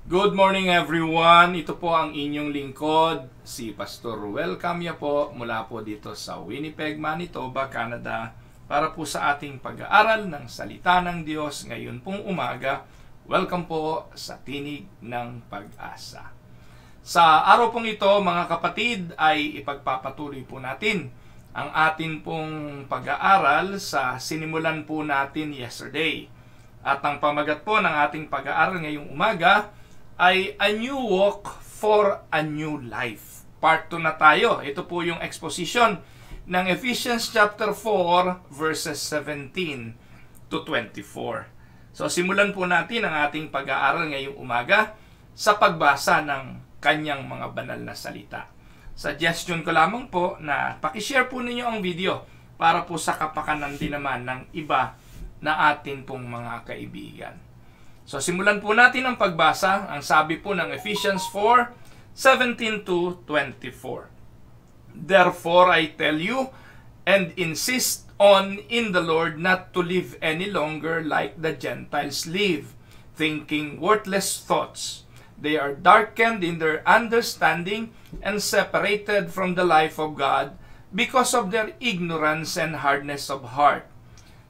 Good morning everyone. Ito po ang inyong lingkod, si Pastor Ruel Camia po mula po dito sa Winnipeg, Manitoba, Canada para po sa ating pag-aaral ng Salita ng Diyos ngayon pong umaga. Welcome po sa Tinig ng Pag-asa. Sa araw pong ito mga kapatid ay ipagpapatuloy po natin ang atin pong pag-aaral sa sinimulan po natin yesterday. At ang pamagat po ng ating pag-aaral ngayong umaga ay A New Walk for a New Life. Part 2 na tayo. Ito po yung exposition ng Ephesians chapter 4 verses 17 to 24. So simulan po natin ang ating pag-aaral ngayong umaga sa pagbasa ng kanyang mga banal na salita. Suggestion ko lamang po na pakishare po ninyo ang video para po sa kapakanan din naman ng iba na atin pong mga kaibigan. So simulan po natin ang pagbasa. Ang sabi po ng Ephesians 4:17 to 24. Therefore I tell you and insist on in the Lord not to live any longer like the Gentiles live, thinking worthless thoughts. They are darkened in their understanding and separated from the life of God because of their ignorance and hardness of heart.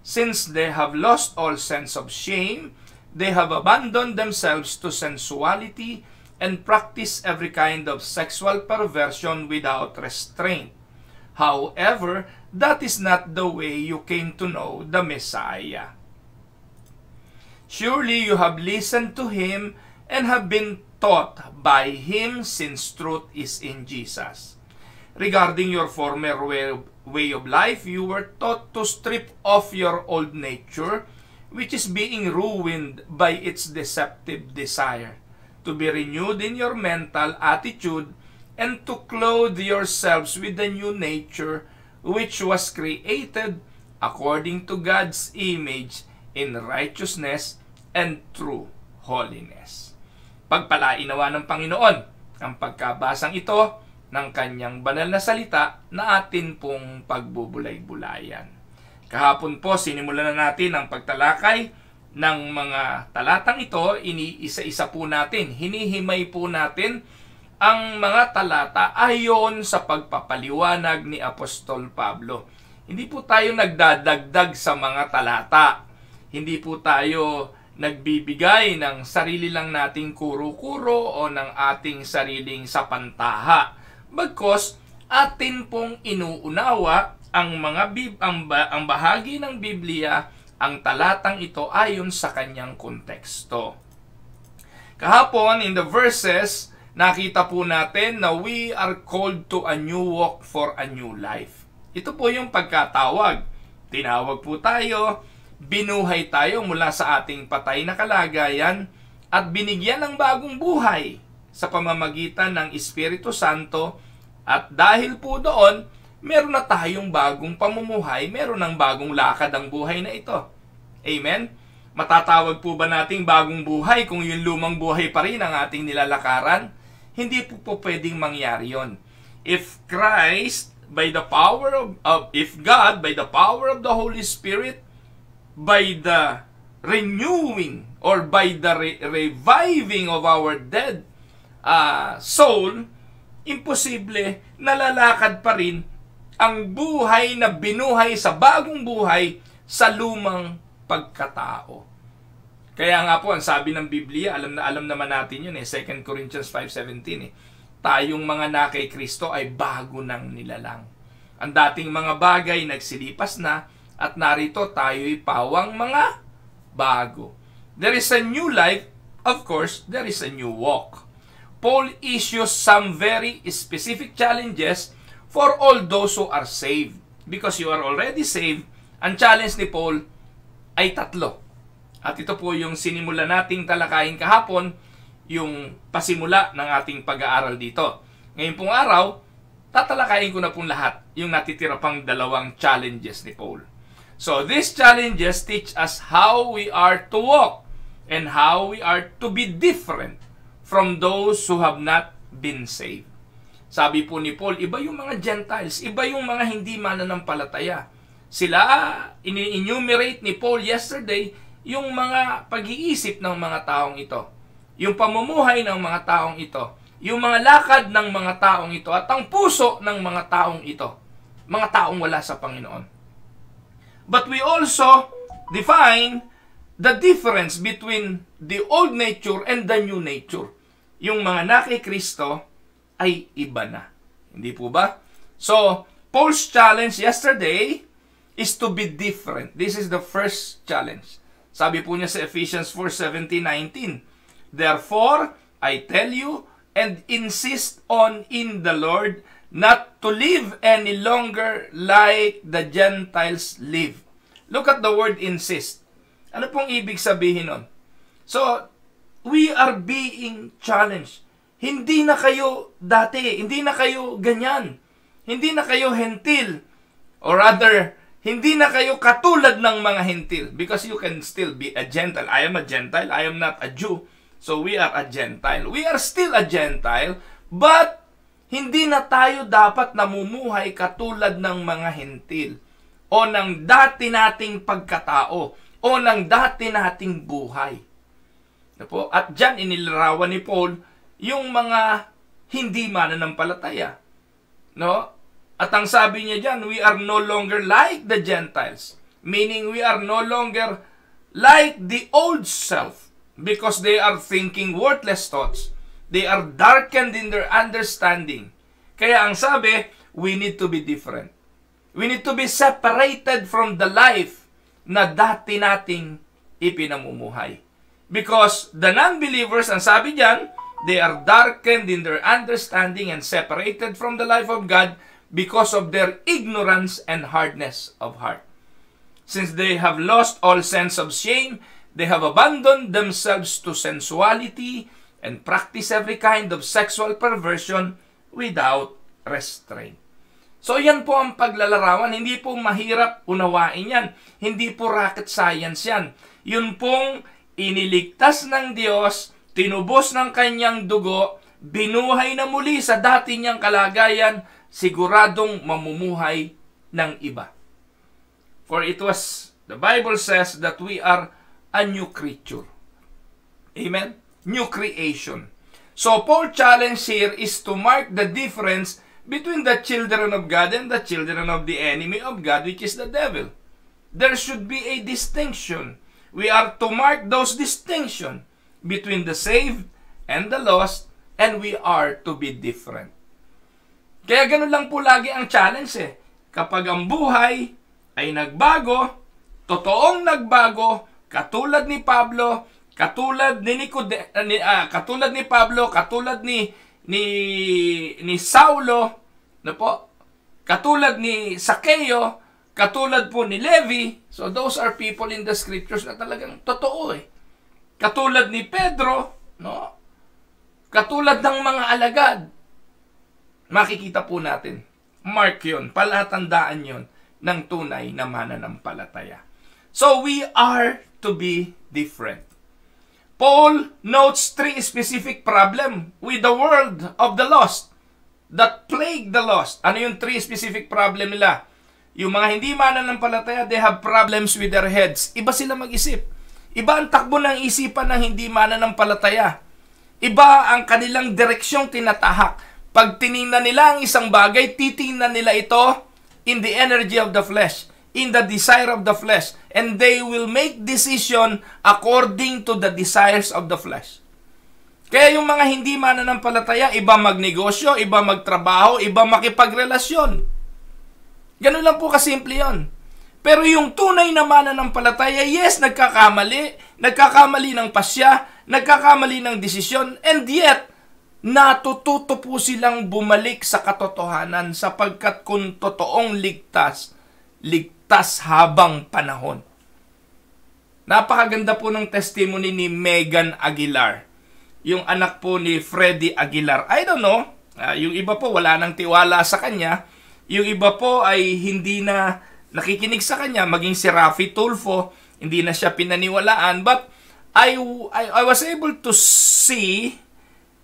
Since they have lost all sense of shame, they have abandoned themselves to sensuality and practice every kind of sexual perversion without restraint. However, that is not the way you came to know the Messiah. Surely you have listened to him and have been taught by him, since truth is in Jesus. Regarding your former way of life, you were taught to strip off your old nature, which is being ruined by its deceptive desire, to be renewed in your mental attitude, and to clothe yourselves with the new nature, which was created according to God's image in righteousness and true holiness. Pagpalain nawa ng Panginoon ang pagkabasang ito ng kanyang banal na salita na atin pong pagbubulay-bulayan. Kahapon po, sinimulan na natin ang pagtalakay ng mga talatang ito. Iniisa-isa po natin, hinihimay po natin ang mga talata ayon sa pagpapaliwanag ni Apostol Pablo. Hindi po tayo nagdadagdag sa mga talata. Hindi po tayo nagbibigay ng sarili lang nating kuro-kuro o ng ating sariling sapantaha. Bagkus, atin pong inuunawa ang bahagi ng Biblia, ang talatang ito ayon sa kanyang konteksto. Kahapon, in the verses, nakita po natin na we are called to a new walk for a new life. Ito po yung pagkatawag. Tinawag po tayo, binuhay tayo mula sa ating patay na kalagayan at binigyan ng bagong buhay sa pamamagitan ng Espiritu Santo, at dahil po doon, meron na tayong bagong pamumuhay, meron ng bagong lakad ang buhay na ito. Amen? Matatawag po ba nating bagong buhay kung yung lumang buhay pa rin ang ating nilalakaran? Hindi po pwedeng mangyari yon. If Christ, by the power if God, by the power of the Holy Spirit, by the renewing or by the reviving of our dead soul, imposible nalalakad pa rin ang buhay na binuhay sa bagong buhay sa lumang pagkatao. Kaya nga po, ang sabi ng Biblia, alam naman natin yun 2 Corinthians 5:17 tayong mga na kay Kristo ay bago ng nilalang. Ang dating mga bagay nagsilipas na, at narito tayo'y pawang mga bago. There is a new life, of course, there is a new walk. Paul issues some very specific challenges for all those who are saved. Because you are already saved, ang challenge ni Paul ay tatlo. At ito po yung sinimula nating talakayin kahapon, yung pasimula ng ating pag-aaral dito. Ngayon pong araw, tatalakayin ko na pong lahat yung natitira pang dalawang challenges ni Paul. So these challenges teach us how we are to walk and how we are to be different from those who have not been saved. Sabi po ni Paul, iba yung mga Gentiles, iba yung mga hindi mananampalataya. Sila, ini-enumerate ni Paul yesterday, yung mga pag-iisip ng mga taong ito. yung pamumuhay ng mga taong ito, yung mga lakad ng mga taong ito, at ang puso ng mga taong ito, mga taong wala sa Panginoon. But we also define the difference between the old nature and the new nature. Yung mga na kay Kristo ay iba na. Hindi po ba? So, Paul's challenge yesterday is to be different. This is the first challenge. Sabi po niya sa Ephesians 4:17-19, "Therefore, I tell you and insist on in the Lord not to live any longer like the Gentiles live." Look at the word insist. Ano pong ibig sabihin nun? So, we are being challenged. Hindi na kayo dati, hindi na kayo ganyan. Hindi na kayo hentil. Or rather, hindi na kayo katulad ng mga hentil. Because you can still be a Gentile. I am a Gentile. I am not a Jew. So we are a Gentile. We are still a Gentile, but hindi na tayo dapat namumuhay katulad ng mga hentil o ng dati nating pagkatao o ng dati nating buhay. At dyan inilarawan ni Paul yung mga hindi mananampalataya. No? At ang sabi niya dyan, we are no longer like the Gentiles. Meaning we are no longer like the old self. Because they are thinking worthless thoughts. They are darkened in their understanding. Kaya ang sabi, we need to be different. We need to be separated from the life na dati nating ipinamumuhay. Because the non-believers, ang sabi diyan, they are darkened in their understanding and separated from the life of God because of their ignorance and hardness of heart. Since they have lost all sense of shame, they have abandoned themselves to sensuality and practice every kind of sexual perversion without restraint. So yan po ang paglalarawan. Hindi po mahirap unawain yan. Hindi po rocket science yan. Yun pong iniligtas ng Diyos, tinubos ng kanyang dugo, binuhay na muli sa dati niyang kalagayan, siguradong mamumuhay ng iba. For it was, the Bible says that we are a new creature. Amen? New creation. So, Paul's challenge here is to mark the difference between the children of God and the children of the enemy of God, which is the devil. There should be a distinction. We are to mark those distinctions between the saved and the lost, and we are to be different. Kaya ganun lang po lagi ang challenge eh. Kapag ang buhay ay nagbago, totoong nagbago, katulad ni Pablo, katulad ni Pablo, katulad ni Saulo, na po, katulad ni Sakeo, katulad po ni Levi. So those are people in the scriptures na talagang totoo eh. Katulad ni Pedro, no? Katulad ng mga alagad. Makikita po natin. Mark yun, palatandaan yun ng tunay na mananampalataya. So we are to be different. Paul notes 3 specific problems with the world of the lost that plague the lost. Ano yung 3 specific problem nila? Yung mga hindi mananampalataya, they have problems with their heads. Iba sila mag-isip. Iba ang takbo ng isipan ng hindi mananampalataya. Iba ang kanilang direksyong tinatahak. Pag tiningnan nila ang isang bagay, titingnan nila ito in the energy of the flesh, in the desire of the flesh, and they will make decision according to the desires of the flesh. Kaya yung mga hindi mananampalataya, iba magnegosyo, iba magtrabaho, iba makipagrelasyon. Ganun lang po kasimple yun. Pero yung tunay na mananampalataya, yes, nagkakamali ng pasya, nagkakamali ng desisyon, and yet, natututo po silang bumalik sa katotohanan sapagkat kung totoong ligtas habang panahon. Napakaganda po ng testimony ni Megan Aguilar, yung anak po ni Freddy Aguilar. I don't know, yung iba po wala nang tiwala sa kanya, yung iba po ay hindi na nakikinig sa kanya, maging si Rafi Tulfo, hindi na siya pinaniwalaan. But I was able to see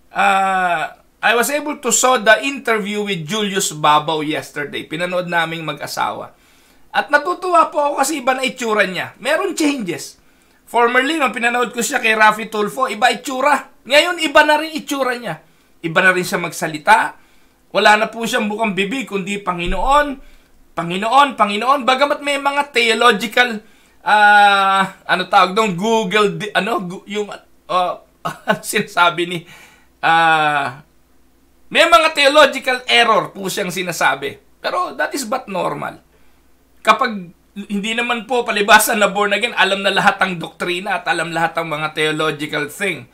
I was able to saw the interview with Julius Babaw yesterday. Pinanood naming mag-asawa. At natutuwa po ako kasi iba na itsura niya. Meron changes. Formerly, nung pinanood ko siya kay Rafi Tulfo, iba itsura. Ngayon, iba na rin itsura niya. Iba na rin siya magsalita. Wala na po siyang bukang bibig, kundi Panginoon, Panginoon, Panginoon. Bagamat may mga theological, tawag doon, sinasabi ni, may mga theological error po siyang sinasabi. Pero that is but normal. Kapag hindi naman po palibasan na born again, alam na lahat ang doktrina at alam lahat ang mga theological thing.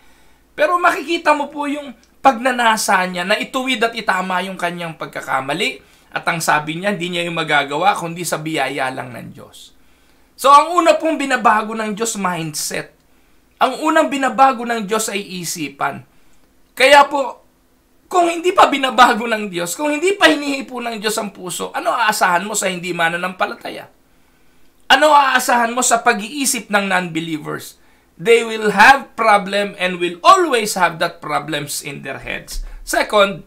Pero makikita mo po yung pagnanasa niya na ituwid at itama yung kanyang pagkakamali. At ang sabi niya, hindi niya yung magagawa kundi sa biyaya lang ng Diyos. So ang una pong binabago ng Diyos, mindset. Ang unang binabago ng Diyos ay isipan. Kaya po, kung hindi pa binabago ng Diyos, kung hindi pa hinihipo ng Diyos ang puso, ano aasahan mo sa hindi mananampalataya? Ano aasahan mo sa pag-iisip ng non-believers? They will have problem and will always have that problems in their heads. Second,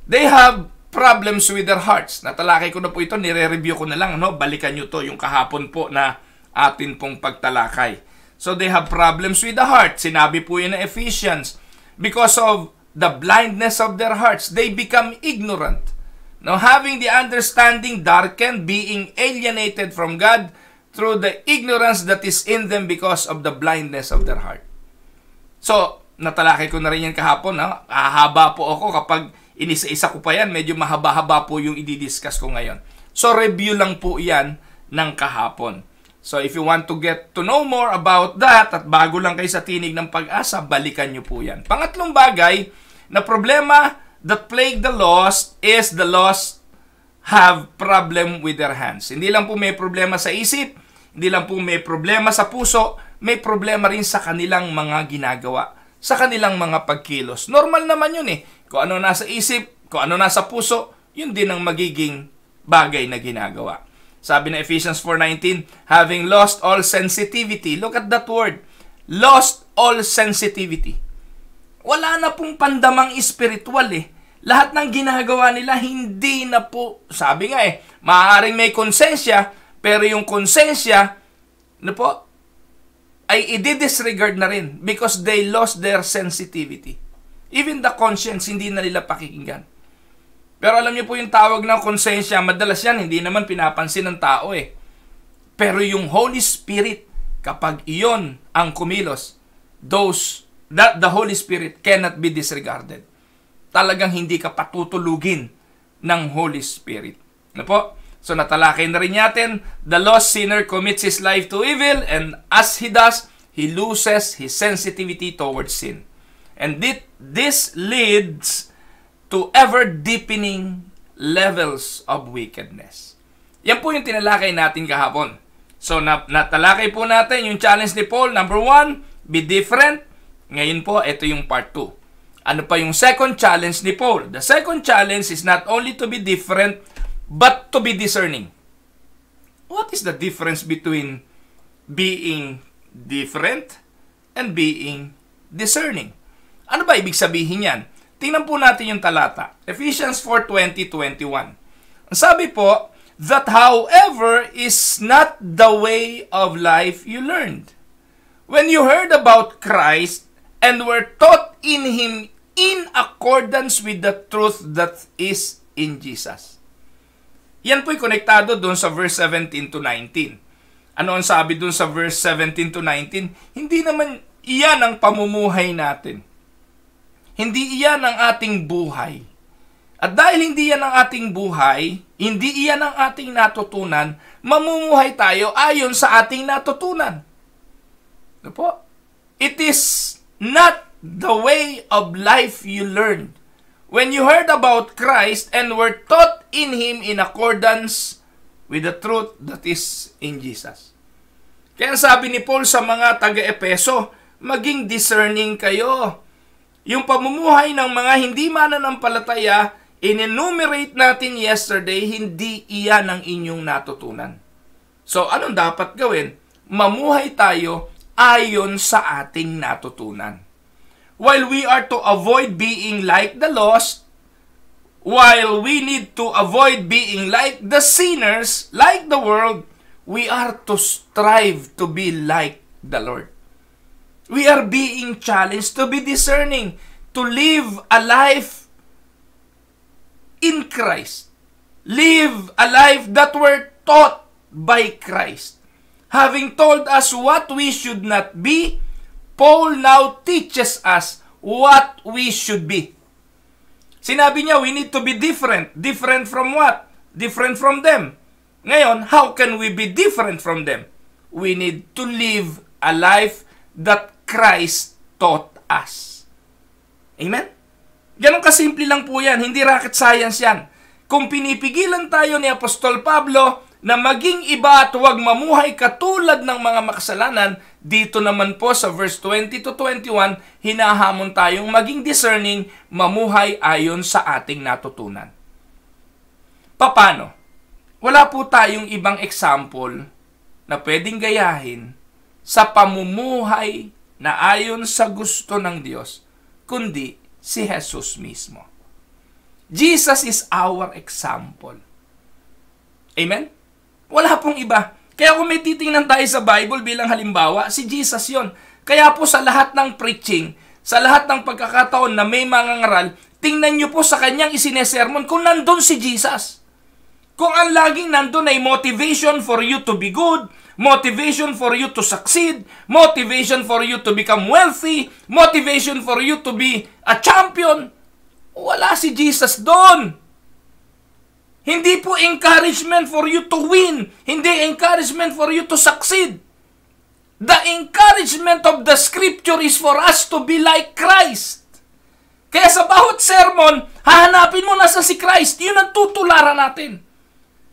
they have problems with their hearts. Natalakay ko na po ito, nire-review ko na lang, no? Balikan nyo to, yung kahapon po na atin pong pagtalakay. So they have problems with the heart. Sinabi po yun na Ephesians. Because of the blindness of their hearts, they become ignorant. Now, having the understanding darkened, being alienated from God, through the ignorance that is in them because of the blindness of their heart. So, natalakay ko na rin yan kahapon. Hahaba po ako kapag inisa-isa ko pa yan. Medyo mahaba-haba po yung i-discuss ko ngayon. So, review lang po yan ng kahapon. So, if you want to get to know more about that at bago lang kayo sa Tinig ng Pag-asa, balikan nyo po yan. Pangatlong bagay na problema that plague the lost is the lost have problem with their hands. Hindi lang po may problema sa isip, hindi lang po may problema sa puso, may problema rin sa kanilang mga ginagawa, sa kanilang mga pagkilos. Normal naman yun eh. Kung ano nasa isip, kung ano nasa puso, yun din ang magiging bagay na ginagawa. Sabi na Ephesians 4:19, having lost all sensitivity. Look at that word. Lost all sensitivity. Wala na pong pandamang espiritual eh. Lahat ng ginagawa nila, hindi na po, sabi nga eh, maaaring may konsensya, pero yung konsensya, ay i-disregard na rin because they lost their sensitivity. Even the conscience, hindi na nila pakikinggan. Pero alam niyo po yung tawag ng konsensya, madalas yan, hindi naman pinapansin ng tao eh. Pero yung Holy Spirit, kapag iyon ang kumilos, the Holy Spirit cannot be disregarded. Talagang hindi ka patutulugin ng Holy Spirit. Ano po? So natalakay na rin natin, the lost sinner commits his life to evil and as he does, he loses his sensitivity towards sin. And this leads to ever-deepening levels of wickedness. Yan po yung tinalakay natin kahapon. So natalakay po natin yung challenge ni Paul. Number 1, be different. Ngayon po, ito yung part 2. Ano pa yung second challenge ni Paul? The second challenge is not only to be different, but to be discerning. What is the difference between being different and being discerning? Ano ba ibig sabihin yan? Tingnan po natin yung talata. Ephesians 4:20-21. Ang sabi po, that however is not the way of life you learned. When you heard about Christ and were taught in Him in accordance with the truth that is in Jesus. Yan po'y konektado doon sa verse 17-19. Ano ang sabi doon sa verse 17-19? Hindi naman iyan ang pamumuhay natin. Hindi iyan ang ating buhay. At dahil hindi yan ang ating buhay, hindi iyan ang ating natutunan, mamumuhay tayo ayon sa ating natutunan. Ano po? It is not the way of life you learned. When you heard about Christ and were taught in Him in accordance with the truth that is in Jesus. Kaya sabi ni Paul sa mga taga-Epeso, maging discerning kayo. Yung pamumuhay ng mga hindi mananampalataya, in-enumerate natin yesterday, hindi iyan ang inyong natutunan. So, anong dapat gawin? Mamuhay tayo ayon sa ating natutunan. While we are to avoid being like the lost, while we need to avoid being like the sinners, like the world, we are to strive to be like the Lord. We are being challenged to be discerning, to live a life in Christ. Live a life that were taught by Christ. Having told us what we should not be, Paul now teaches us what we should be. Sinabi niya, we need to be different. Different from what? Different from them. Ngayon, how can we be different from them? We need to live a life that Christ taught us. Amen? Ganun kasimple lang po yan. Hindi rocket science yan. Kung pinipigilan tayo ni Apostol Pablo na maging iba at huwag mamuhay katulad ng mga makasalanan, dito naman po sa verse 20 to 21, hinahamon tayong maging discerning, mamuhay ayon sa ating natutunan. Paano? Wala po tayong ibang example na pwedeng gayahin sa pamumuhay na ayon sa gusto ng Diyos, kundi si Jesus mismo. Jesus is our example. Amen? Wala pong iba. Kaya kung may titingnan tayo sa Bible bilang halimbawa, si Jesus yon. Kaya po sa lahat ng preaching, sa lahat ng pagkakataon na may mangangaral, tingnan nyo po sa kanyang isinesermon kung nandun si Jesus. Kung ang laging nandun ay motivation for you to be good, motivation for you to succeed, motivation for you to become wealthy, motivation for you to be a champion, wala si Jesus doon. Hindi po encouragement for you to win. Hindi encouragement for you to succeed. The encouragement of the scripture is for us to be like Christ. Kaya sa bawat sermon, hahanapin mo nasa si Christ. Yun ang tutularan natin.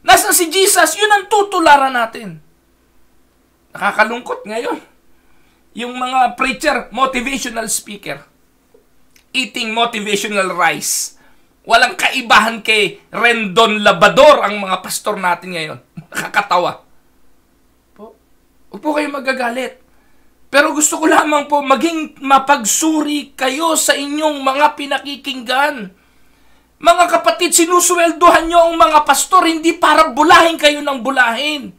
Nasa si Jesus, yun ang tutularan natin. Nakakalungkot ngayon. Yung mga preacher, motivational speaker, eating motivational rice. Walang kaibahan kay Rendon Labrador ang mga pastor natin ngayon. Nakakatawa. Huwag po kayo magagalit. Pero gusto ko lamang po maging mapagsuri kayo sa inyong mga pinakikinggan. Mga kapatid, sinusweldohan nyo ang mga pastor hindi para bulahin kayo ng bulahin.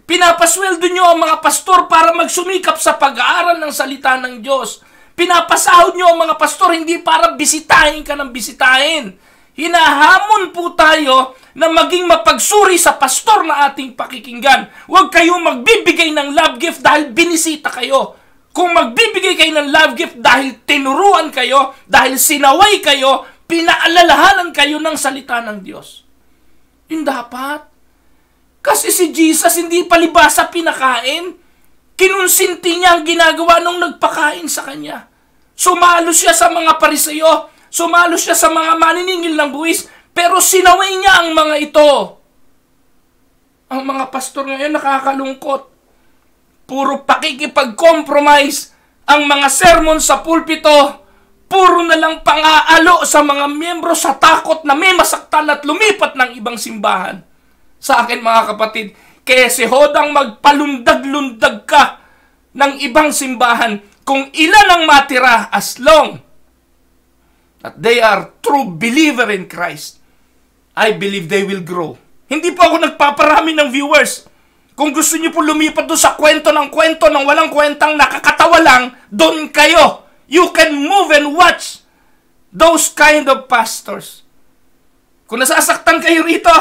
Pinapasweldo nyo ang mga pastor para magsumikap sa pag-aaral ng salita ng Diyos. Pinapasahod nyo ang mga pastor hindi para bisitahin ka ng bisitahin. Hinahamon po tayo na maging mapagsuri sa pastor na ating pakikinggan. Huwag kayong magbibigay ng love gift dahil binisita kayo. Kung magbibigay kayo ng love gift dahil tinuruan kayo, dahil sinaway kayo, pinaalalahanan kayo ng salita ng Diyos. Yun dapat. Kasi si Jesus hindi palibasa pinakain. Kinunsinti niya ang ginagawa nung nagpakain sa kanya. Sumalo siya sa mga Pariseo. Sumalo siya sa mga maniningil ng buwis, pero sinaway niya ang mga ito. Ang mga pastor ngayon nakakalungkot. Puro pakikipag-compromise ang mga sermon sa pulpito. Puro na lang pang-aalo sa mga miyembro sa takot na may masaktan at lumipat ng ibang simbahan. Sa akin mga kapatid, kaya si Hodang magpalundag-lundag ka ng ibang simbahan kung ilan ang matira as long that they are true believer in Christ. I believe they will grow. Hindi po ako nagpaparami ng viewers. Kung gusto niyo po lumipat doon sa kwento ng walang kwentang nakakatawa lang, doon kayo. You can move and watch those kind of pastors. Kung nasasaktan kayo rito,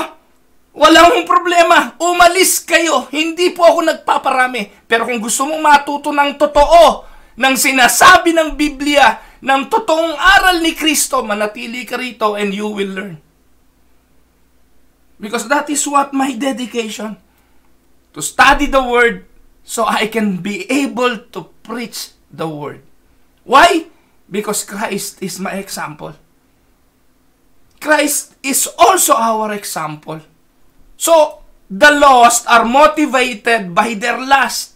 walang problema. Umalis kayo. Hindi po ako nagpaparami. Pero kung gusto mong matuto ng totoo, ng sinasabi ng Biblia, ng totoong aral ni Kristo, manatili ka rito and you will learn. Because that is what my dedication. To study the Word so I can be able to preach the Word. Why? Because Christ is my example. Christ is also our example. So, the lost are motivated by their lust.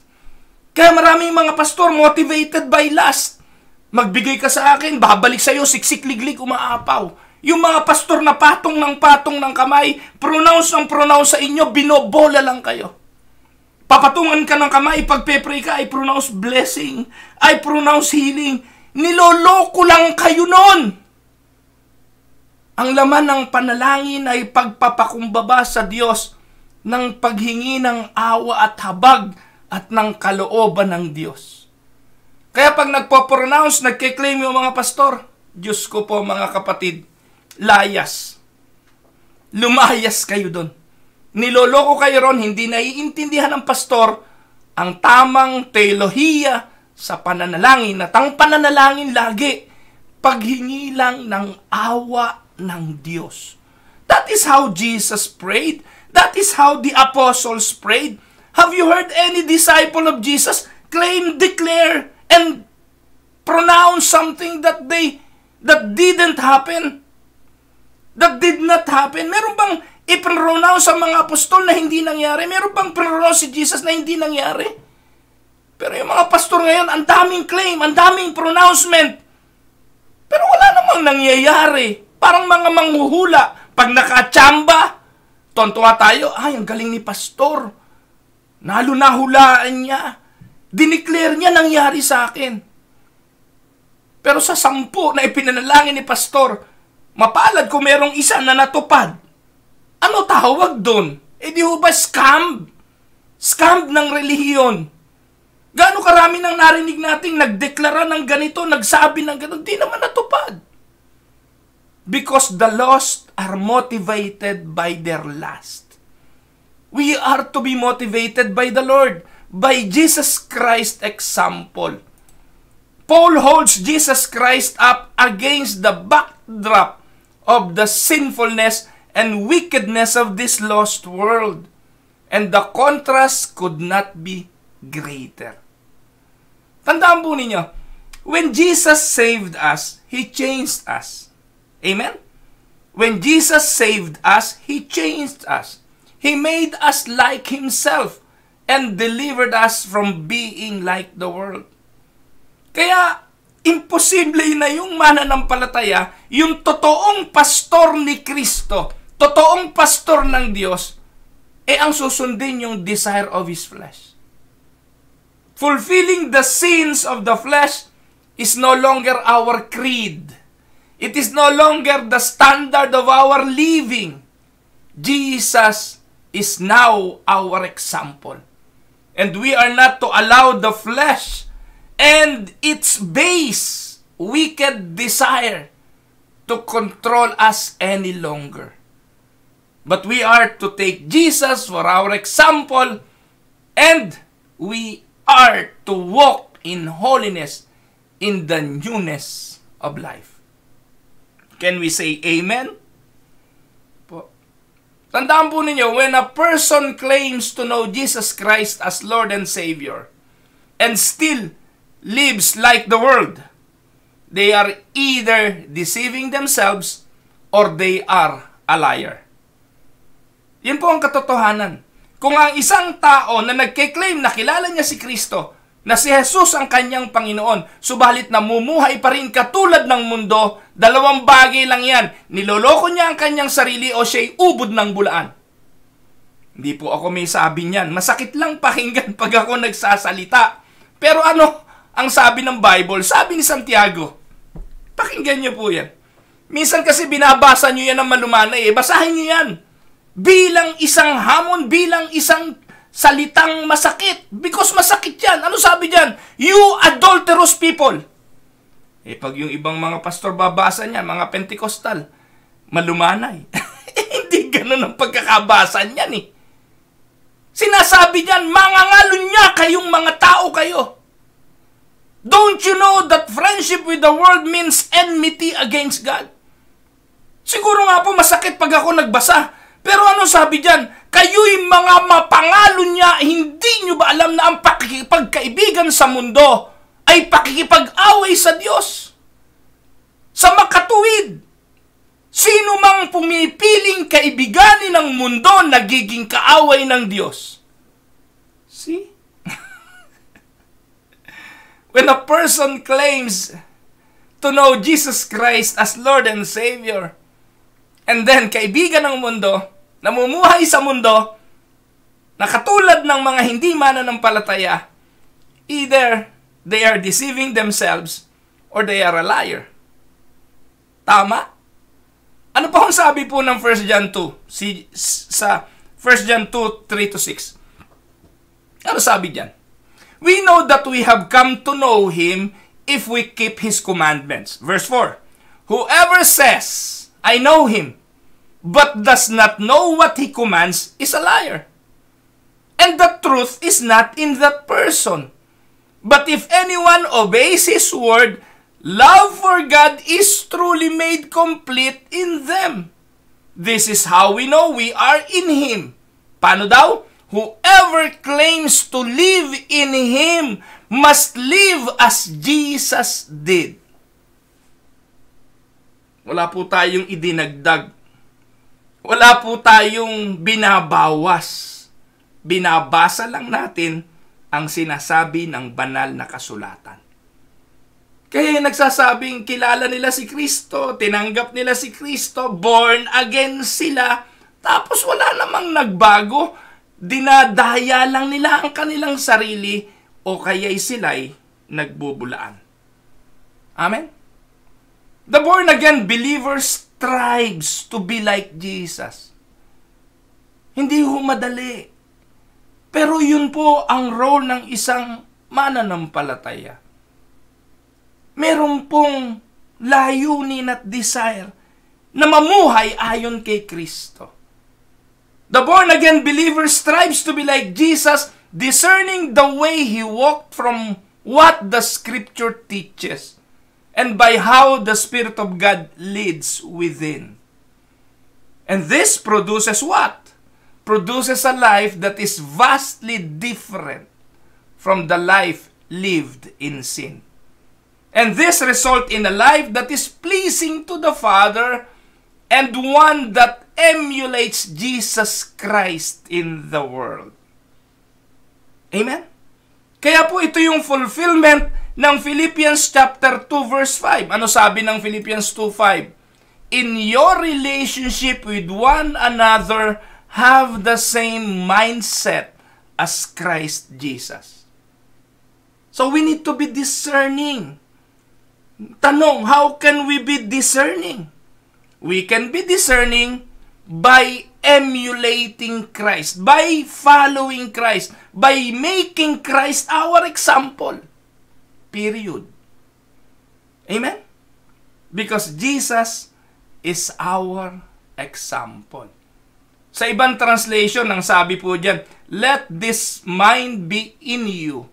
Kaya maraming mga pastor motivated by lust. Magbigay ka sa akin, babalik sa'yo, siksik-liglig, umaapaw. Yung mga pastor na patong ng kamay, pronounce ng pronounce sa inyo, binobola lang kayo. Papatungan ka ng kamay, pagpe-pray ka, I pronounce blessing, I pronounce healing. Niloloko lang kayo nun. Ang laman ng panalangin ay pagpapakumbaba sa Diyos ng paghingi ng awa at habag at ng kalooban ng Diyos. Kaya pag nagpo-pronounce, nagke-claim yung mga pastor, Diyos ko po mga kapatid, layas. Lumayas kayo doon. Niloloko kayo ron, hindi naiintindihan ng pastor ang tamang teolohiya sa pananalangin. At ang pananalangin lagi, paghingi lang ng awa ng Diyos. That is how Jesus prayed. That is how the apostles prayed. Have you heard any disciple of Jesus claim, declare, and pronounce something that didn't happen? That did not happen? Meron bang i-pronounce sa mga apostol na hindi nangyari? Meron bang pronounce si Jesus na hindi nangyari? Pero yung mga pastor ngayon, ang daming claim, ang daming pronouncement. Pero wala namang nangyayari. Parang mga manghuhula. Pag nakatsamba, tontuwa tayo, ay, ang galing ni pastor. Nahulaan niya. Dineclare niya, nangyari sa akin. Pero sa 10 na ipinanalangin ni pastor, mapalad kung merong isa na natupad. Ano tawag doon? Eh di ho ba scam? Scam ng relihiyon. Gaano karami nang narinig nating nagdeklara ng ganito, nagsabi ng ganito, di naman natupad. Because the lost are motivated by their lust. We are to be motivated by the Lord, by Jesus Christ's example. Paul holds Jesus Christ up against the backdrop of the sinfulness and wickedness of this lost world. And the contrast could not be greater. Tandaan po ninyo, when Jesus saved us, He changed us. Amen? When Jesus saved us, He changed us. He made us like Himself and delivered us from being like the world. Kaya, imposible na yung mananampalataya, yung totoong pastor ni Kristo, totoong pastor ng Diyos, ang susundin yung desire of His flesh. Fulfilling the sins of the flesh is no longer our creed. It is no longer the standard of our living. Jesus is now our example. And we are not to allow the flesh and its base, wicked desire, to control us any longer. But we are to take Jesus for our example, and we are to walk in holiness, in the newness of life. Can we say amen? Tandaan po ninyo, when a person claims to know Jesus Christ as Lord and Savior, and still lives like the world, they are either deceiving themselves or they are a liar. Yan po ang katotohanan. Kung ang isang tao na nagke-claim na kilala niya si Kristo, na si Jesus ang kanyang Panginoon, subalit namumuhay pa rin katulad ng mundo, dalawang bagay lang yan. Niloloko niya ang kanyang sarili o siya'y ubod ng bulaan. Hindi po ako may sabi niyan. Masakit lang pakinggan pag ako nagsasalita. Pero ano ang sabi ng Bible? Sabi ni Santiago. Pakinggan niyo po yan. Minsan kasi binabasa niyo yan ng malumanay. Basahin niyo yan. Bilang isang hamon, bilang isang salitang masakit. Because masakit yan. Ano sabi dyan? You adulterous people. Pag yung ibang mga pastor babasa niya, mga Pentecostal, malumanay. Hindi ganun ang pagkakabasa niyan eh. Sinasabi niyan, mangangalunya kayong mga tao kayo. Don't you know that friendship with the world means enmity against God? Siguro nga po masakit pag ako nagbasa. Pero ano sabi dyan? Kayo'y mga mapangalunya, hindi nyo ba alam na ang pakikipagkaibigan sa mundo ay pakikipag-away sa Diyos? Sa makatuwid, sino mang pumipiling kaibiganin ng mundo, nagiging kaaway ng Diyos. See? When a person claims to know Jesus Christ as Lord and Savior, and then kaibigan ng mundo, namumuhay sa mundo, na katulad ng mga hindi mananampalataya, either they are deceiving themselves or they are a liar. Tama? Ano pa kung sabi po ng 1 John 2? Sa 1 John 2, 3-6. Ano sabi dyan? We know that we have come to know Him if we keep His commandments. Verse 4, whoever says, I know Him, but does not know what He commands is a liar. And the truth is not in that person. But if anyone obeys His word, love for God is truly made complete in them. This is how we know we are in Him. Paano daw? Whoever claims to live in Him must live as Jesus did. Wala po tayong idinagdag. Wala po tayong binabawas. Binabasa lang natin ang sinasabi ng banal na kasulatan. Kaya nagsasabing kilala nila si Kristo, tinanggap nila si Kristo, born again sila, tapos wala namang nagbago, dinadaya lang nila ang kanilang sarili o kaya'y sila'y nagbubulaan. Amen? The born again believer strives to be like Jesus. Hindi ho madali. Pero yun po ang role ng isang mananampalataya. Meron pong layunin at desire na mamuhay ayon kay Kristo. The born-again believer strives to be like Jesus, discerning the way He walked from what the Scripture teaches and by how the Spirit of God leads within. And this produces what? Produces a life that is vastly different from the life lived in sin. And this result in a life that is pleasing to the Father and one that emulates Jesus Christ in the world. Amen? Kaya po ito yung fulfillment ng Philippians chapter 2 verse 5. Ano sabi ng Philippians 2:5? In your relationship with one another, have the same mindset as Christ Jesus. So we need to be discerning. Tanong, how can we be discerning? We can be discerning by emulating Christ, by following Christ, by making Christ our example. Period. Amen? Because Jesus is our example. Sa ibang translation, ang sabi po dyan, let this mind be in you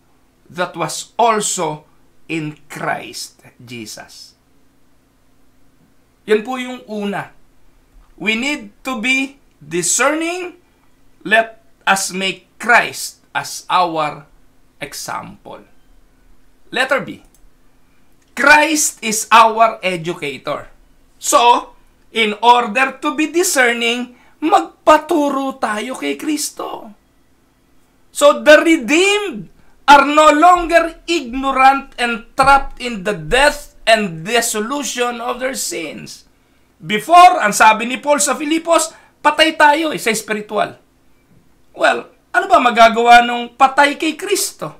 that was also in Christ Jesus. Yan po yung una. We need to be discerning. Let us make Christ as our example. Letter B. Christ is our educator. So, in order to be discerning, magpaturo tayo kay Kristo. So the redeemed are no longer ignorant and trapped in the death and dissolution of their sins. Before, ang sabi ni Paul sa Filipos, patay tayo sa spiritual. Well, ano ba magagawa nung patay kay Kristo?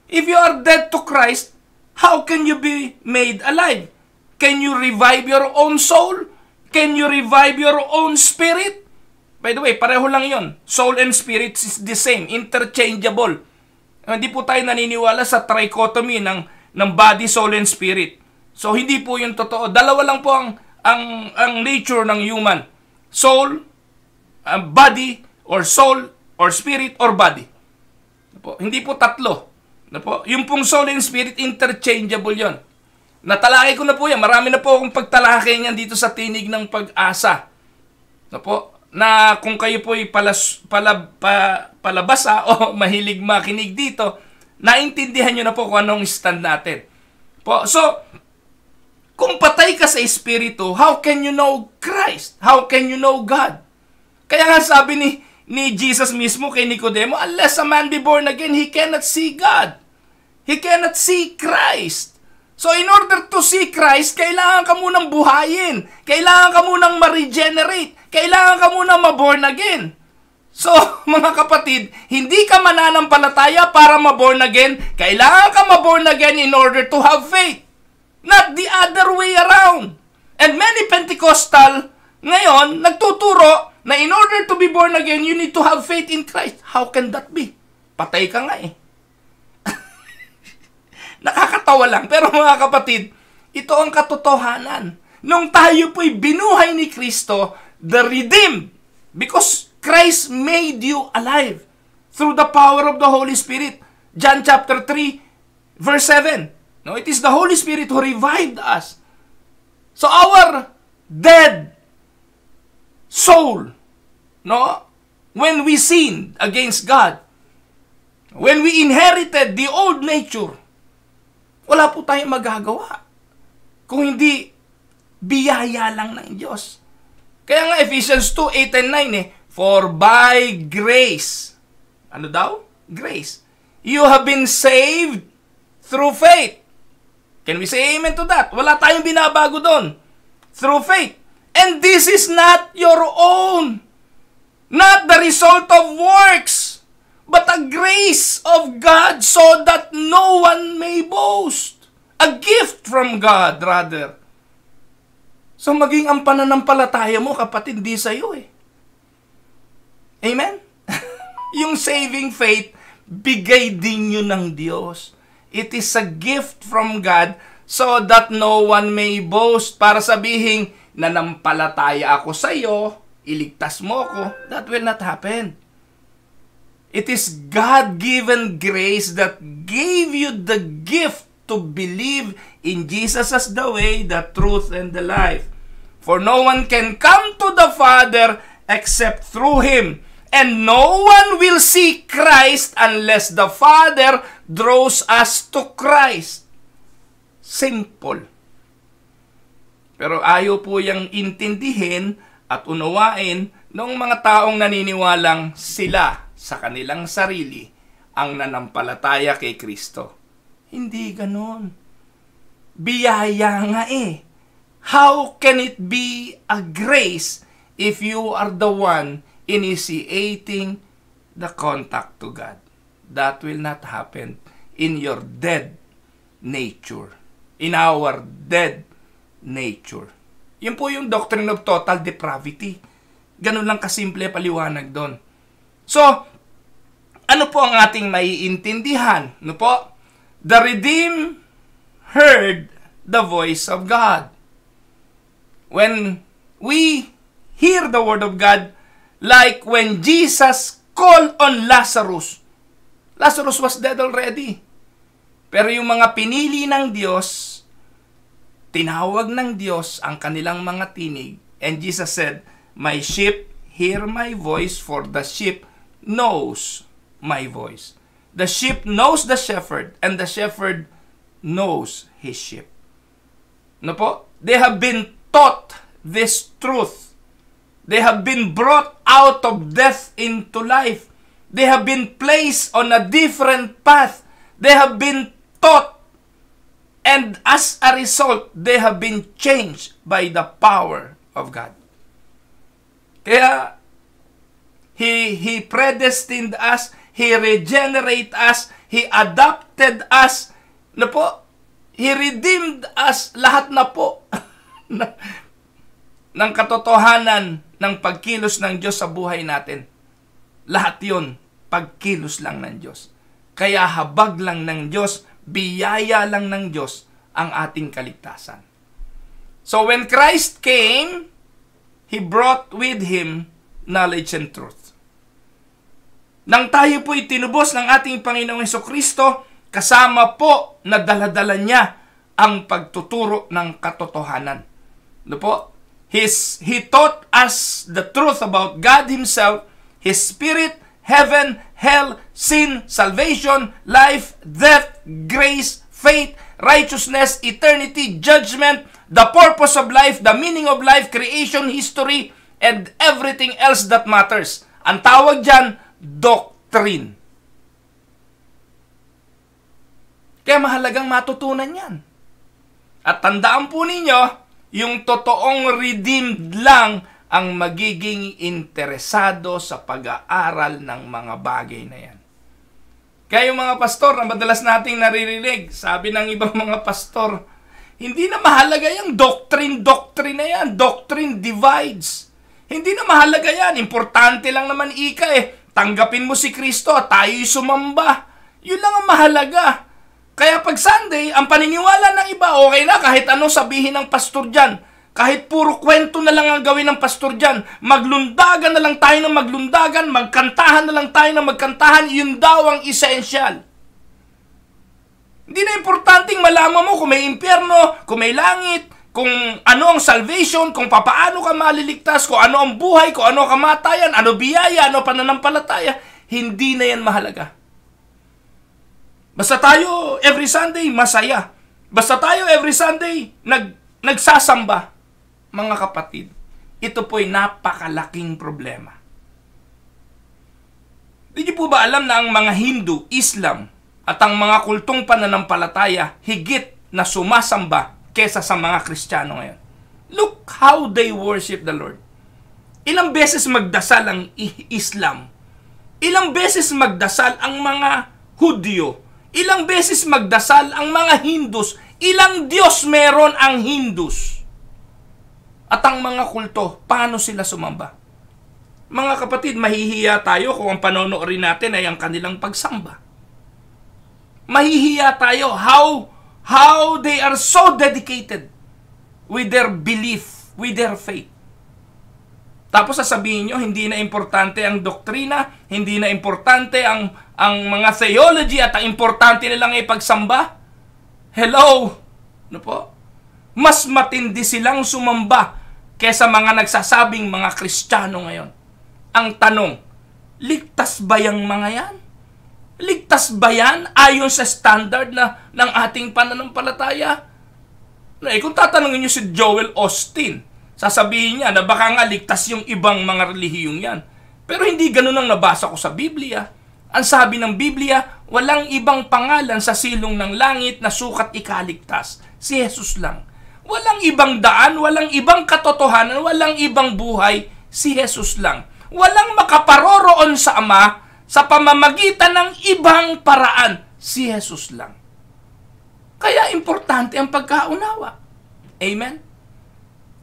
If you are dead to Christ, how can you be made alive? Can you revive your own soul? Can you revive your own spirit? By the way, pareho lang yon. Soul and spirit is the same, interchangeable. Hindi po tayo naniniwala sa trichotomy ng body, soul, and spirit. So, hindi po yung totoo. Dalawa lang po ang nature ng human. Soul, body, or soul, or spirit, or body. Hindi po tatlo. Yung pong soul and spirit, interchangeable yon. Natalakay ko na po yan. Marami na po akong pagtalakay niyan dito sa Tinig ng Pag-asa. Na kung kayo po'y palabasa o mahilig makinig dito, naintindihan nyo na po kung anong stand natin. So, kung patay ka sa Espiritu, how can you know Christ? How can you know God? Kaya nga sabi ni Jesus mismo kay Nicodemo, unless a man be born again, he cannot see God. He cannot see Christ. So in order to see Christ, kailangan ka munang buhayin. Kailangan ka munang ma-regenerate. Kailangan ka munang ma-born again. So, mga kapatid, hindi ka mananampalataya para ma-born again. Kailangan ka ma-born again in order to have faith. Not the other way around. And many Pentecostal ngayon nagtuturo na in order to be born again, you need to have faith in Christ. How can that be? Patay ka nga eh. Nakakatawa lang. Pero mga kapatid, ito ang katotohanan. Nung tayo po'y binuhay ni Kristo, the redeemed, because Christ made you alive through the power of the Holy Spirit. John chapter 3, verse 7. No, it is the Holy Spirit who revived us. So our dead soul, no, when we sinned against God, when we inherited the old nature, wala po tayong magagawa kung hindi biyaya lang ng Diyos. Kaya nga Ephesians 2, 8 and 9 for by grace, ano daw? Grace. You have been saved through faith. Can we say amen to that? Wala tayong binabago doon. Through faith. And this is not your own. Not the result of works, but a grace of God so that no one may boast. A gift from God, rather. So maging ang pananampalataya mo, kapatid, di sa'yo eh. Amen? Yung saving faith, bigay din yun ng Diyos. It is a gift from God so that no one may boast. Para sabihin, nanampalataya ako sa iyo, iligtas mo ko. That will not happen. It is God-given grace that gave you the gift to believe in Jesus as the way, the truth, and the life. For no one can come to the Father except through Him. And no one will see Christ unless the Father draws us to Christ. Simple. Pero ayaw po yang intindihin at unawain ng mga taong naniniwalang sila sa kanilang sarili ang nanampalataya kay Kristo. Hindi ganon. Biyaya nga eh. How can it be a grace if you are the one initiating the contact to God? That will not happen in your dead nature. In our dead nature. Yun po yung doctrine of total depravity. Ganun lang kasimple paliwanag doon. So, ano po ang ating maiintindihan? No po? The redeemed heard the voice of God. When we hear the word of God, like when Jesus called on Lazarus. Lazarus was dead already. Pero yung mga pinili ng Diyos, tinawag ng Diyos ang kanilang mga tinig. And Jesus said, my sheep hear my voice, for the sheep knows my voice. The sheep knows the shepherd, and the shepherd knows his sheep. No po? They have been taught this truth. They have been brought out of death into life. They have been placed on a different path. They have been taught, and as a result, they have been changed by the power of God. Kaya, He predestined us, He regenerated us, He adopted us, na po, He redeemed us, lahat na po, ng katotohanan ng pagkilos ng Diyos sa buhay natin. Lahat yun, pagkilos lang ng Diyos. Kaya habag lang ng Diyos, biyaya lang ng Diyos ang ating kaligtasan. So when Christ came, He brought with Him knowledge and truth. Nang tayo po'y tinubos ng ating Panginoong Hesukristo, kasama po na dala-dala niya ang pagtuturo ng katotohanan. Ano po? He taught us the truth about God Himself, His Spirit, heaven, hell, sin, salvation, life, death, grace, faith, righteousness, eternity, judgment, the purpose of life, the meaning of life, creation, history, and everything else that matters. Ang tawag dyan, doctrine. Kaya mahalagang matutunan yan. At tandaan po ninyo, yung totoong redeemed lang ang magiging interesado sa pag-aaral ng mga bagay na yan. Kaya yung mga pastor na madalas nating naririnig, sabi ng ibang mga pastor, hindi na mahalaga yung doctrine na yan. Doctrine divides. Hindi na mahalaga yan. Importante lang naman tanggapin mo si Kristo, tayo'y sumamba. Yun lang ang mahalaga. Kaya pag Sunday, ang paniniwala ng iba, okay na kahit ano sabihin ng pastor dyan. Kahit puro kwento na lang ang gawin ng pastor dyan. Maglundagan na lang tayo ng maglundagan, magkantahan na lang tayo ng magkantahan, yun daw ang essential. Hindi na importanteng malaman mo kung may impyerno, kung may langit, kung ano ang salvation, kung papaano ka maliligtas, kung ano ang buhay, kung ano ang kamatayan, ano biyaya, ano pananampalataya. Hindi na yan mahalaga. Basta tayo every Sunday masaya. Basta tayo every Sunday nagsasamba. Mga kapatid, ito po'y napakalaking problema. Di niyo po ba alam na ang mga Hindu, Islam, at ang mga kultong pananampalataya higit na sumasamba kesa sa mga Kristiyano ngayon? Look how they worship the Lord. Ilang beses magdasal ang Islam? Ilang beses magdasal ang mga Hudyo? Ilang beses magdasal ang mga Hindus? Ilang Diyos meron ang Hindus? At ang mga kulto, paano sila sumamba? Mga kapatid, mahihiya tayo kung ang panonoorin natin ay ang kanilang pagsamba. Mahihiya tayo how they are so dedicated with their belief, with their faith. Tapos sasabihin nyo, hindi na importante ang doktrina, hindi na importante ang mga theology, at ang importante na lang ay pagsamba. Hello? Ano po? Mas matindi silang sumamba kesa mga nagsasabing mga Kristiyano ngayon. Ang tanong, ligtas ba yung mga yan? Ligtas ba yan ayon sa standard ng ating pananampalataya? Kung tatanungin nyo si Joel Osteen, sasabihin niya na baka nga ligtas yung ibang mga relihiyong yan. Pero hindi ganun ang nabasa ko sa Biblia. Ang sabi ng Biblia, walang ibang pangalan sa silong ng langit na sukat ikaligtas. Si Jesus lang. Walang ibang daan, walang ibang katotohanan, walang ibang buhay. Si Jesus lang. Walang makaparoroon sa Ama sa pamamagitan ng ibang paraan. Si Jesus lang. Kaya importante ang pagkaunawa. Amen?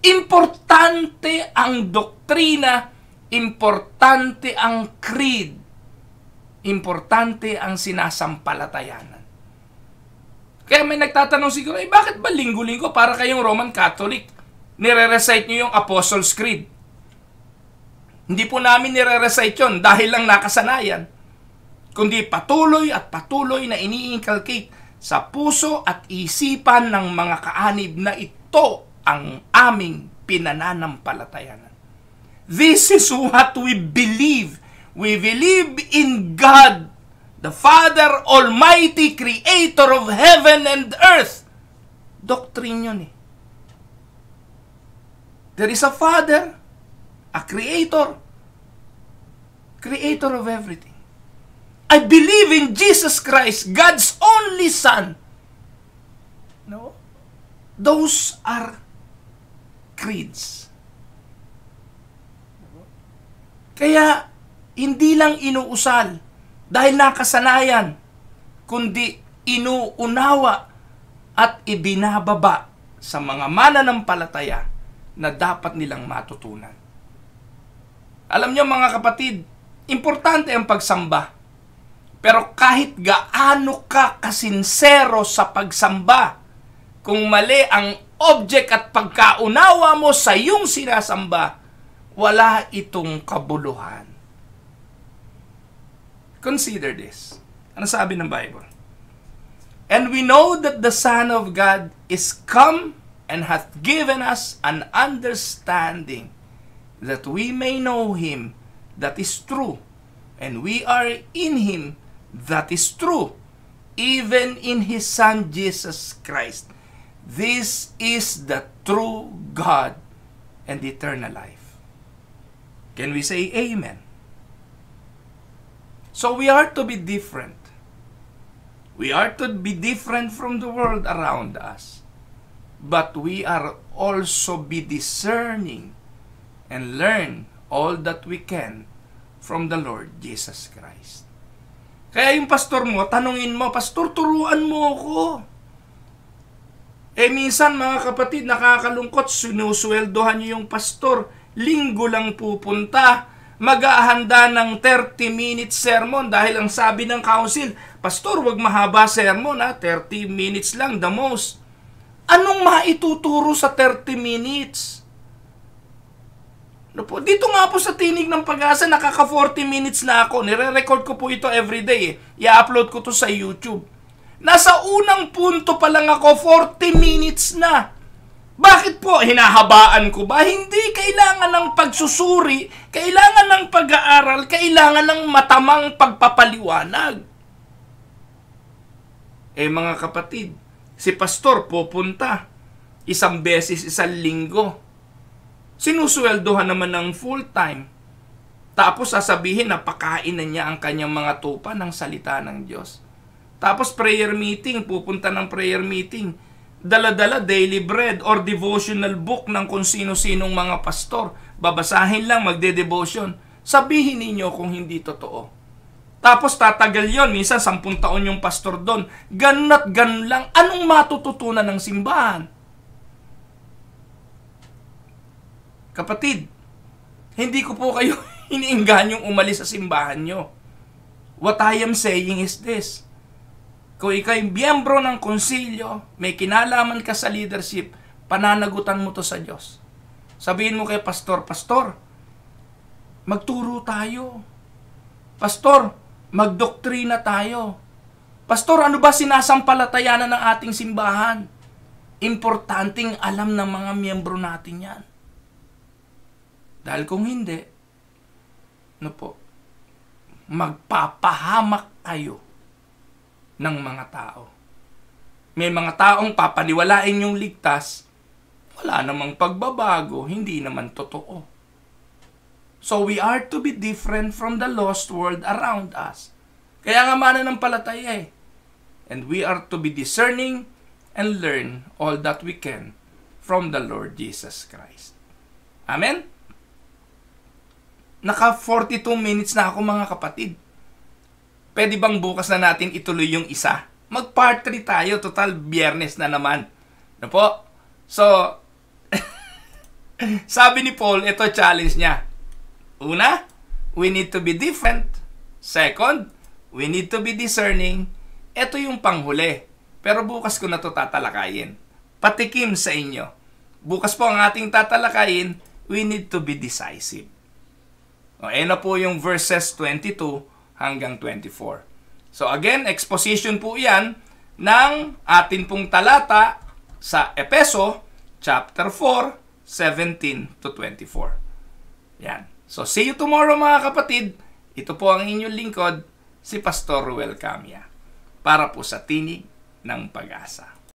Importante ang doktrina, importante ang creed, importante ang sinasampalatayanan. Kaya may nagtatanong siguro, bakit ba linggo-linggo para kayong Roman Catholic? Nire-recite nyo yung Apostles' Creed. Hindi po namin nire-recite yun dahil lang nakasanayan, kundi patuloy at patuloy na ini-inculcate sa puso at isipan ng mga kaanib na ito ang aming pinananampalatayanan. This is what we believe. We believe in God, the Father Almighty, Creator of heaven and earth. Doctrine yun eh. There is a Father, a Creator, Creator of everything. I believe in Jesus Christ, God's only Son. No? Those are creeds. Kaya, hindi lang inuusal dahil nakasanayan, kundi inuunawa at ibinababa sa mga mananampalataya na dapat nilang matutunan. Alam niyo mga kapatid, importante ang pagsamba. Pero kahit gaano ka kasinsero sa pagsamba, kung mali ang object at pagkaunawa mo sa iyong sinasamba, wala itong kabuluhan. Consider this. Ano sabi ng Bible? And we know that the Son of God is come and hath given us an understanding that we may know Him that is true, and we are in Him that is true, even in His Son Jesus Christ. This is the true God and eternal life. Can we say amen? So we are to be different. We are to be different from the world around us. But we are also be discerning and learn all that we can from the Lord Jesus Christ. Kaya yung pastor mo, tanungin mo, pastor, turuan mo ako. Minsan mga kapatid, nakakalungkot, sinusweldohan niyo yung pastor, linggo lang pupunta, mag-aahanda ng 30-minute sermon dahil ang sabi ng council, Pastor, wag mahaba sermon, 30 minutes lang, the most. Anong maituturo sa 30 minutes? Ano po? Dito nga po sa Tinig ng Pag-asa, nakaka 40 minutes na ako. Nire-record ko po ito everyday. I-upload ko to sa YouTube. Nasa unang punto pa lang ako, 40 minutes na. Bakit po? Hinahabaan ko ba? Hindi. Kailangan ng pagsusuri, kailangan ng pag-aaral, kailangan ng matamang pagpapaliwanag. Mga kapatid, si pastor pupunta isang beses, isang linggo. Sinusweldohan naman ng full time. Tapos sasabihin na pakain na niya ang kanyang mga tupa ng salita ng Diyos. Tapos prayer meeting, pupunta ng prayer meeting. Dala-dala daily bread or devotional book ng kung sino-sinong mga pastor. Babasahin lang, magde-devotion. Sabihin ninyo kung hindi totoo. Tapos tatagal yon, minsan 10 taon yung pastor doon. Ganun at ganun lang. Anong matututunan ng simbahan? Kapatid, hindi ko po kayo iniinggan yung umalis sa simbahan nyo. What I am saying is this. Kung ikaw'y miyembro ng konsilyo, may kinalaman ka sa leadership, pananagutan mo to sa Diyos. Sabihin mo kay pastor, Pastor, magturo tayo. Pastor, magdoktrina tayo. Pastor, ano ba sinasampalatayanan ng ating simbahan? Importanteng alam ng mga miyembro natin yan. Dahil kung hindi, ano po, magpapahamak kayo ng mga tao. May mga taong papaniwalain yung ligtas, wala namang pagbabago, hindi naman totoo. So we are to be different from the lost world around us. Kaya nga mananampalataya And we are to be discerning and learn all that we can from the Lord Jesus Christ. Amen? Naka 42 minutes na ako mga kapatid. Pwede bang bukas na natin ituloy yung isa? Mag-part 3 tayo, total biyernes na naman. Ano po? So, sabi ni Paul, ito challenge niya. Una, we need to be different. Second, we need to be discerning. Ito yung panghuli. Pero bukas ko na ito tatalakayin. Patikim sa inyo. Bukas po ang ating tatalakayin, we need to be decisive. Ayan na po yung verses 22 hanggang 24. So again, exposition po yan ng atin pong talata sa Epeso, chapter 4, 17 to 24. Yan. So see you tomorrow mga kapatid. Ito po ang inyong lingkod, si Pastor Ruel Camia, para po sa Tinig ng Pag-asa.